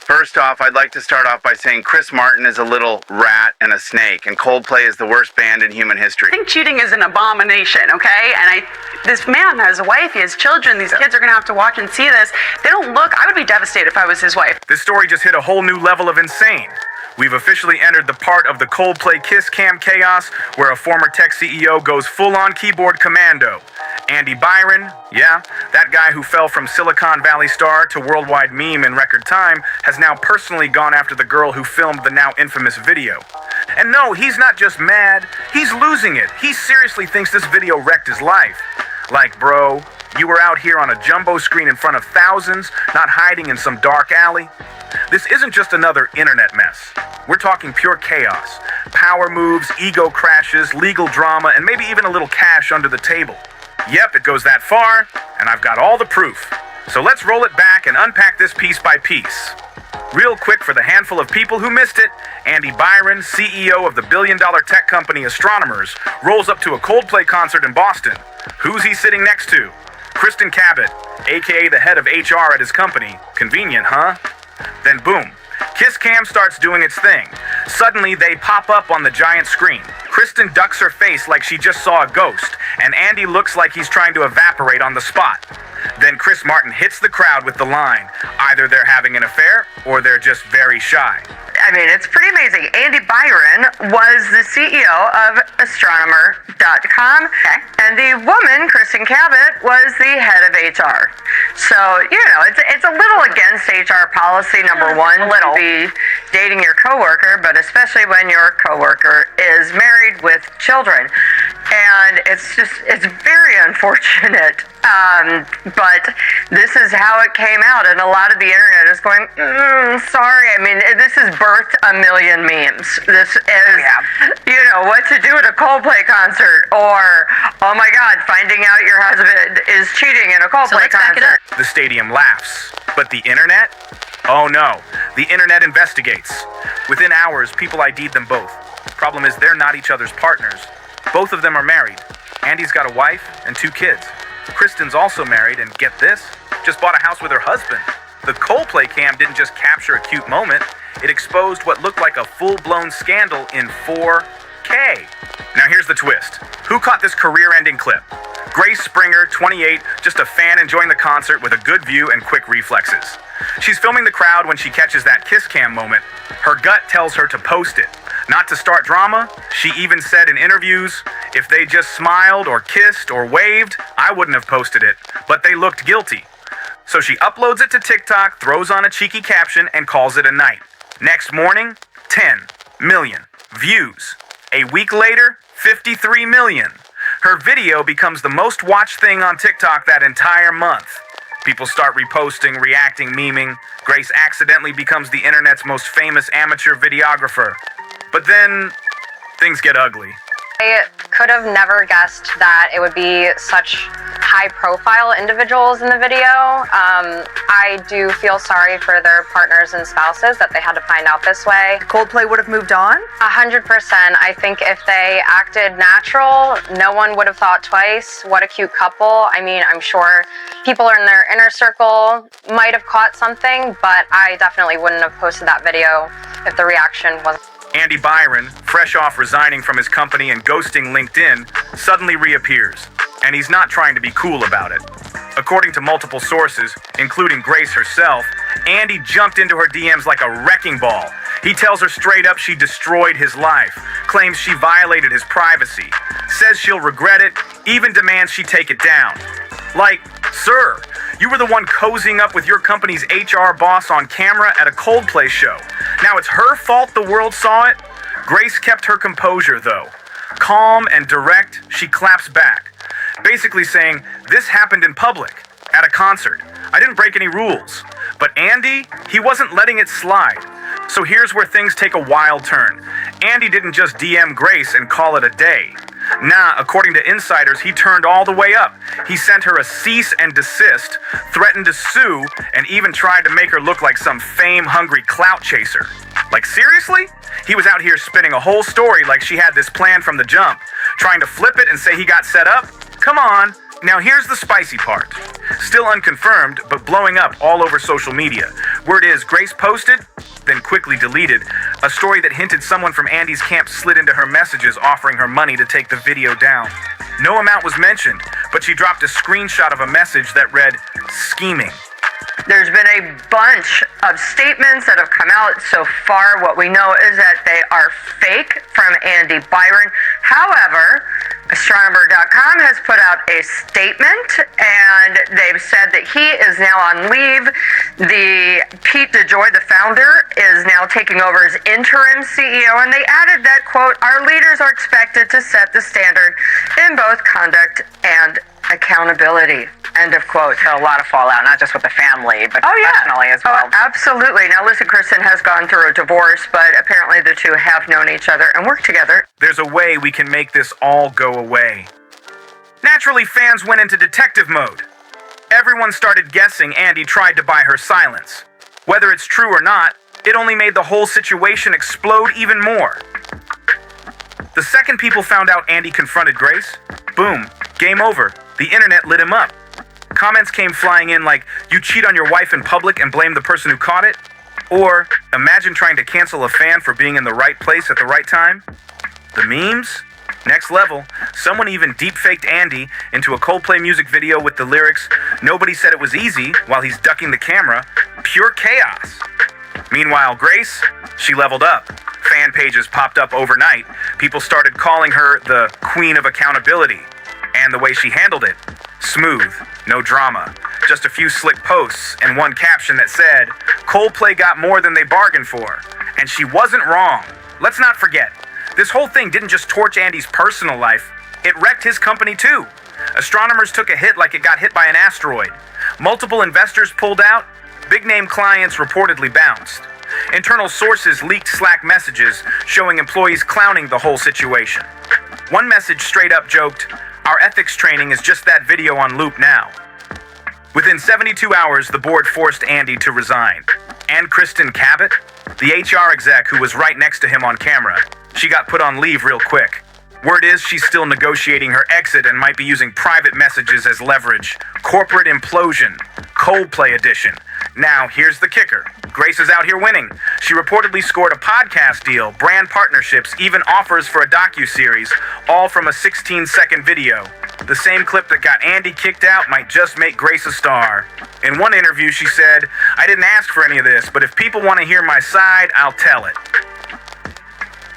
First off, I'd like to start off by saying Chris Martin is a little rat and a snake, and Coldplay is the worst band in human history. I think cheating is an abomination, okay? And this man has a wife, he has children, these kids are gonna have to watch and see this. They don't look, I would be devastated if I was his wife. This story just hit a whole new level of insane. We've officially entered the part of the Coldplay kiss cam chaos where a former tech CEO goes full-on keyboard commando. Andy Byron, yeah, that guy who fell from Silicon Valley star to worldwide meme in record time, has now personally gone after the girl who filmed the now infamous video. And no, he's not just mad, he's losing it. He seriously thinks this video wrecked his life. Like, bro, you were out here on a jumbo screen in front of thousands, not hiding in some dark alley. This isn't just another internet mess. We're talking pure chaos. Power moves, ego crashes, legal drama, and maybe even a little cash under the table. Yep, it goes that far, and I've got all the proof. So let's roll it back and unpack this piece by piece. Real quick for the handful of people who missed it, Andy Byron, CEO of the billion-dollar tech company Astronomers, rolls up to a Coldplay concert in Boston. Who's he sitting next to? Kristen Cabot, aka the head of HR at his company. Convenient, huh? Then boom, Kiss Cam starts doing its thing. Suddenly, they pop up on the giant screen. Kristen ducks her face like she just saw a ghost, and Andy looks like he's trying to evaporate on the spot. Then Chris Martin hits the crowd with the line, either they're having an affair, or they're just very shy. I mean, it's pretty amazing. Andy Byron was the CEO of Astronomer.com, and the woman, Kristen Cabot, was the head of HR. So, you know, it's a little against HR policy, number one, to be dating your coworker, but especially when your coworker is married with children. And it's very unfortunate. But this is how it came out, and a lot of the internet is going, sorry. I mean, this has birthed a million memes. This is, you know, what to do at a Coldplay concert, or, oh my God, finding out your husband is cheating in a Coldplay concert. The stadium laughs, but the internet? Oh no, the internet investigates. Within hours, people ID'd them both. Problem is, they're not each other's partners. Both of them are married. Andy's got a wife and 2 kids. Kristen's also married, and get this, just bought a house with her husband. The Coldplay cam didn't just capture a cute moment, it exposed what looked like a full-blown scandal in 4K. Now here's the twist. Who caught this career-ending clip? Grace Springer, 28, just a fan enjoying the concert with a good view and quick reflexes. She's filming the crowd when she catches that kiss cam moment. Her gut tells her to post it. Not to start drama, she even said in interviews, if they just smiled or kissed or waved, I wouldn't have posted it, but they looked guilty. So she uploads it to TikTok, throws on a cheeky caption, and calls it a night. Next morning, 10 million views. A week later, 53 million. Her video becomes the most watched thing on TikTok that entire month. People start reposting, reacting, memeing. Grace accidentally becomes the internet's most famous amateur videographer. But then, things get ugly. I could have never guessed that it would be such high-profile individuals in the video. I do feel sorry for their partners and spouses that they had to find out this way. Coldplay would have moved on? 100%. I think if they acted natural, no one would have thought twice. What a cute couple. I mean, I'm sure people in their inner circle might have caught something, but I definitely wouldn't have posted that video if the reaction wasn't. Andy Byron, fresh off resigning from his company and ghosting LinkedIn, suddenly reappears. And he's not trying to be cool about it. According to multiple sources, including Grace herself, Andy jumped into her DMs like a wrecking ball. He tells her straight up she destroyed his life, claims she violated his privacy, says she'll regret it, even demands she take it down. Like, sir, you were the one cozying up with your company's HR boss on camera at a Coldplay show. Now it's her fault the world saw it? Grace kept her composure, though. Calm and direct, she claps back, basically saying, this happened in public, at a concert. I didn't break any rules. But Andy, he wasn't letting it slide. So here's where things take a wild turn. Andy didn't just DM Grace and call it a day. Nah, according to insiders, he turned all the way up. He sent her a cease and desist, threatened to sue, and even tried to make her look like some fame-hungry clout chaser. Like, seriously? He was out here spinning a whole story like she had this plan from the jump, trying to flip it and say he got set up? Come on, Now here's the spicy part. Still unconfirmed, but blowing up all over social media. Word is Grace posted, then quickly deleted, a story that hinted someone from Andy's camp slid into her messages offering her money to take the video down. No amount was mentioned, but she dropped a screenshot of a message that read, "Scheming." There's been a bunch of statements that have come out so far. What we know is that they are fake from Andy Byron. However, astronomer.com has put out a statement and they've said that he is now on leave. Pete DeJoy, the founder, is now taking over as interim CEO, and they added that, quote, "Our leaders are expected to set the standard in both conduct and accountability," end of quote. So a lot of fallout, not just with the family, but professionally as well. Oh, absolutely. Now, listen, Kristen has gone through a divorce, but apparently the two have known each other and worked together. There's a way we can make this all go away. Naturally, fans went into detective mode. Everyone started guessing Andy tried to buy her silence. Whether it's true or not, it only made the whole situation explode even more. The second people found out Andy confronted Grace, boom, game over. The internet lit him up. Comments came flying in like, "You cheat on your wife in public and blame the person who caught it?" Or, "Imagine trying to cancel a fan for being in the right place at the right time." The memes? Next level. Someone even deep-faked Andy into a Coldplay music video with the lyrics, "Nobody said it was easy," while he's ducking the camera. Pure chaos. Meanwhile, Grace, she leveled up. Fan pages popped up overnight. People started calling her the Queen of Accountability. And the way she handled it, smooth, no drama. Just a few slick posts and one caption that said, "Coldplay got more than they bargained for." And she wasn't wrong. Let's not forget, this whole thing didn't just torch Andy's personal life, it wrecked his company too. Astronomers took a hit like it got hit by an asteroid. Multiple investors pulled out, big-name clients reportedly bounced. Internal sources leaked Slack messages showing employees clowning the whole situation. One message straight up joked, "Our ethics training is just that video on loop now." Within 72 hours, the board forced Andy to resign. And Kristen Cabot, the HR exec who was right next to him on camera, she got put on leave real quick. Word is she's still negotiating her exit and might be using private messages as leverage. Corporate implosion. Coldplay edition. Now, here's the kicker. Grace is out here winning. She reportedly scored a podcast deal, brand partnerships, even offers for a docuseries, all from a 16-second video. The same clip that got Andy kicked out might just make Grace a star. In one interview, she said, "I didn't ask for any of this, but if people want to hear my side, I'll tell it."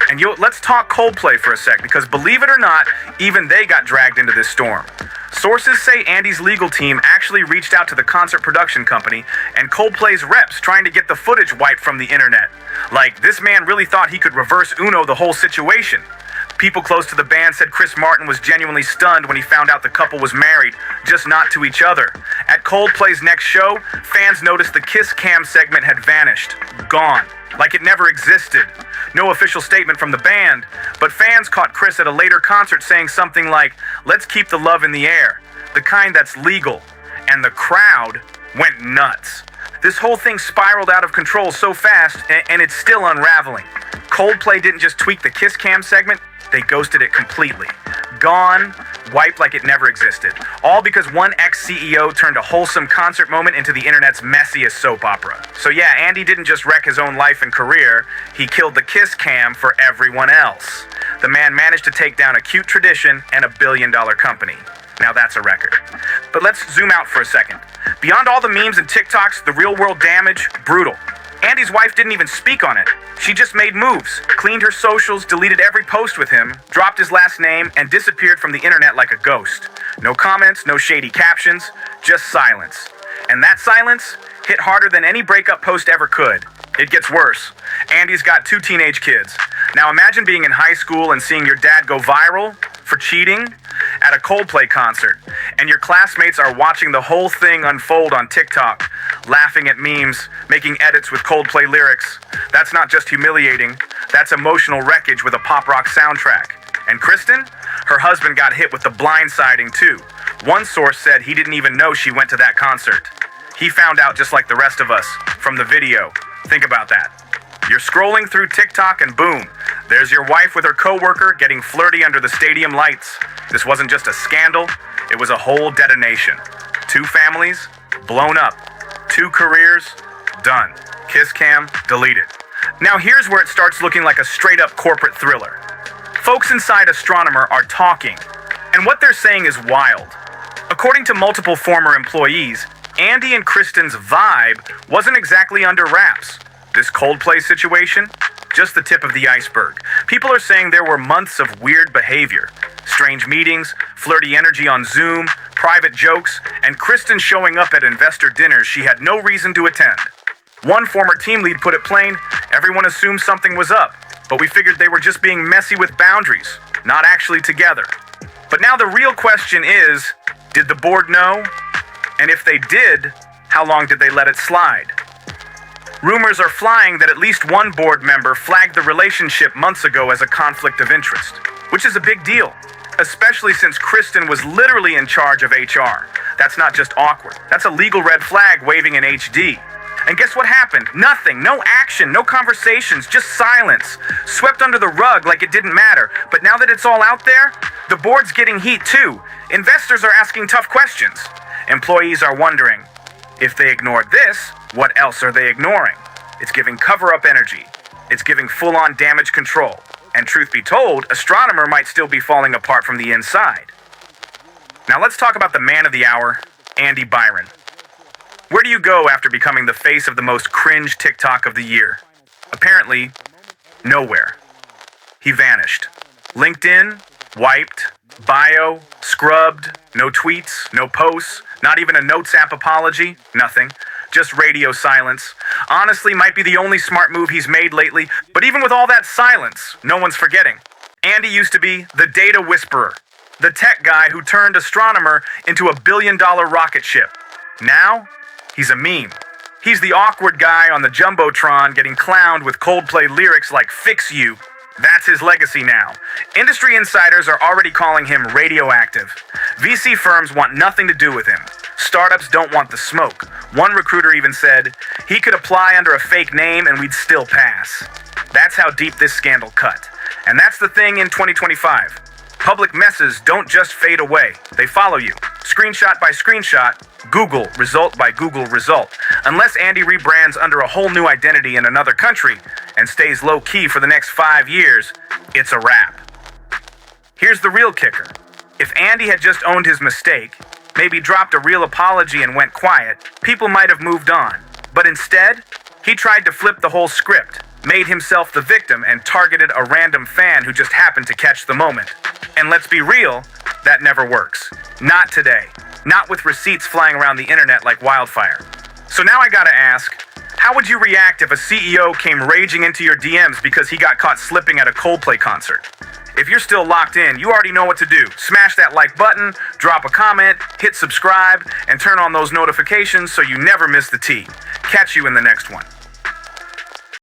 And let's talk Coldplay for a sec, because believe it or not, even they got dragged into this storm. Sources say Andy's legal team actually reached out to the concert production company and Coldplay's reps trying to get the footage wiped from the internet. Like, this man really thought he could reverse Uno the whole situation. People close to the band said Chris Martin was genuinely stunned when he found out the couple was married, just not to each other. At Coldplay's next show, fans noticed the Kiss Cam segment had vanished. Gone. Like it never existed. No official statement from the band, but fans caught Chris at a later concert saying something like, "Let's keep the love in the air," the kind that's legal. And the crowd went nuts. This whole thing spiraled out of control so fast, and it's still unraveling. Coldplay didn't just tweak the Kiss Cam segment, they ghosted it completely. Gone, wiped like it never existed. All because one ex-CEO turned a wholesome concert moment into the internet's messiest soap opera. So yeah, Andy didn't just wreck his own life and career, he killed the Kiss Cam for everyone else. The man managed to take down a cute tradition and a billion-dollar company. Now that's a record. But let's zoom out for a second. Beyond all the memes and TikToks, the real-world damage, brutal. Andy's wife didn't even speak on it. She just made moves, cleaned her socials, deleted every post with him, dropped his last name, and disappeared from the internet like a ghost. No comments, no shady captions, just silence. And that silence hit harder than any breakup post ever could. It gets worse. Andy's got 2 teenage kids. Now imagine being in high school and seeing your dad go viral for cheating at a Coldplay concert, and your classmates are watching the whole thing unfold on TikTok, laughing at memes, making edits with Coldplay lyrics. That's not just humiliating, that's emotional wreckage with a pop rock soundtrack. And Kristen? Her husband got hit with the blindsiding too. One source said he didn't even know she went to that concert. He found out just like the rest of us, from the video. Think about that. You're scrolling through TikTok and boom, there's your wife with her coworker getting flirty under the stadium lights. This wasn't just a scandal, It was a whole detonation. 2 families, blown up. 2 careers, done. Kiss cam, deleted. Now here's where it starts looking like a straight-up corporate thriller. Folks inside Astronomer are talking, and what they're saying is wild. According to multiple former employees, Andy and Kristen's vibe wasn't exactly under wraps. This Coldplay situation? Just the tip of the iceberg. People are saying there were months of weird behavior. Strange meetings, flirty energy on Zoom, private jokes, and Kristen showing up at investor dinners she had no reason to attend. One former team lead put it plain, everyone assumed something was up, but we figured they were just being messy with boundaries, not actually together. But now the real question is, did the board know? And if they did, how long did they let it slide? Rumors are flying that at least one board member flagged the relationship months ago as a conflict of interest, which is a big deal, especially since Kristen was literally in charge of HR. That's not just awkward. That's a legal red flag waving in HD. And guess what happened? Nothing. No action. No conversations. Just silence. Swept under the rug like it didn't matter. But now that it's all out there, the board's getting heat too. Investors are asking tough questions. Employees are wondering, if they ignored this, what else are they ignoring? It's giving cover-up energy. It's giving full-on damage control. And truth be told, Astronomer might still be falling apart from the inside. Now let's talk about the man of the hour, Andy Byron. Where do you go after becoming the face of the most cringe TikTok of the year? Apparently, nowhere. He vanished. LinkedIn, wiped. Bio, scrubbed. No tweets, no posts, not even a Notes app apology, nothing. Just radio silence. Honestly, might be the only smart move he's made lately, but even with all that silence, no one's forgetting. Andy used to be the data whisperer, the tech guy who turned Astronomer into a billion-dollar rocket ship. Now, he's a meme. He's the awkward guy on the Jumbotron getting clowned with Coldplay lyrics like "Fix You." That's his legacy now. Industry insiders are already calling him radioactive. VC firms want nothing to do with him. Startups don't want the smoke. One recruiter even said, he could apply under a fake name and we'd still pass. That's how deep this scandal cut. And that's the thing in 2025. Public messes don't just fade away. They follow you. Screenshot by screenshot, Google result by Google result. Unless Andy rebrands under a whole new identity in another country and stays low-key for the next 5 years, it's a wrap. Here's the real kicker. If Andy had just owned his mistake, maybe dropped a real apology and went quiet, people might have moved on. But instead, he tried to flip the whole script, made himself the victim, and targeted a random fan who just happened to catch the moment. And let's be real, that never works. Not today. Not with receipts flying around the internet like wildfire. So now I gotta ask, how would you react if a CEO came raging into your DMs because he got caught slipping at a Coldplay concert? If you're still locked in, you already know what to do. Smash that like button, drop a comment, hit subscribe, and turn on those notifications so you never miss the tea. Catch you in the next one.